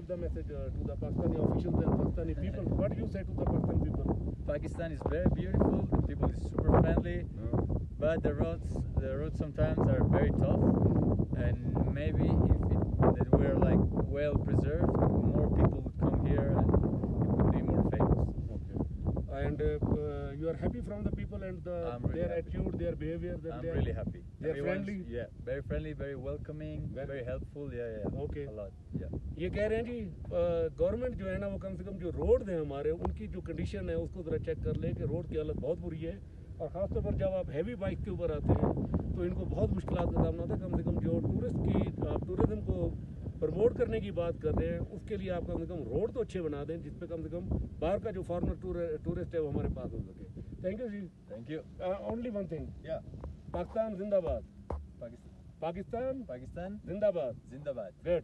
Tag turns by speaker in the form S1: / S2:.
S1: gave the message to the Pakistani officials and Pakistani people. What do you say to the Pakistani people?
S2: Pakistan is very beautiful. The people is super friendly, but the roads sometimes are very tough. And maybe that we're like well preserved, more people would come here and it would be more famous.
S1: Okay. And you are happy from the people and
S2: really
S1: their
S2: happy.
S1: attitude, their behavior. That
S2: I'm really happy.
S1: They're friendly.
S2: Yeah, very friendly, very welcoming, very helpful. Yeah.
S1: Okay.
S2: A lot. Yeah.
S1: ये कह रहे हैं जी government जो है ना वो कम से कम जो रोड हैं हमारे उनकी जो कंडीशन है उसको ज़रा चेक कर ले कि रोड की हालत बहुत बुरी है और ख़ासतौर पर जब आप हैवी बाइक के ऊपर आते हैं तो इनको बहुत मुश्किलात का सामना होता है। कम से कम जो टूरिज़्म को प्रमोट करने की बात कर रहे हैं उसके लिए आप कम से कम रोड तो अच्छे बना दें जिस पे कम से कम बाहर का जो फॉरेनर टूरिस्ट है वो हमारे पास हो सके। Thank you ji.
S2: Thank you.
S1: Only one thing,
S2: Yeah.
S1: Pakistan जिंदाबाद।
S2: Pakistan.
S1: पाकिस्तान
S2: Pakistan.
S1: जिंदाबाद।
S2: Zindabad.
S1: गुड।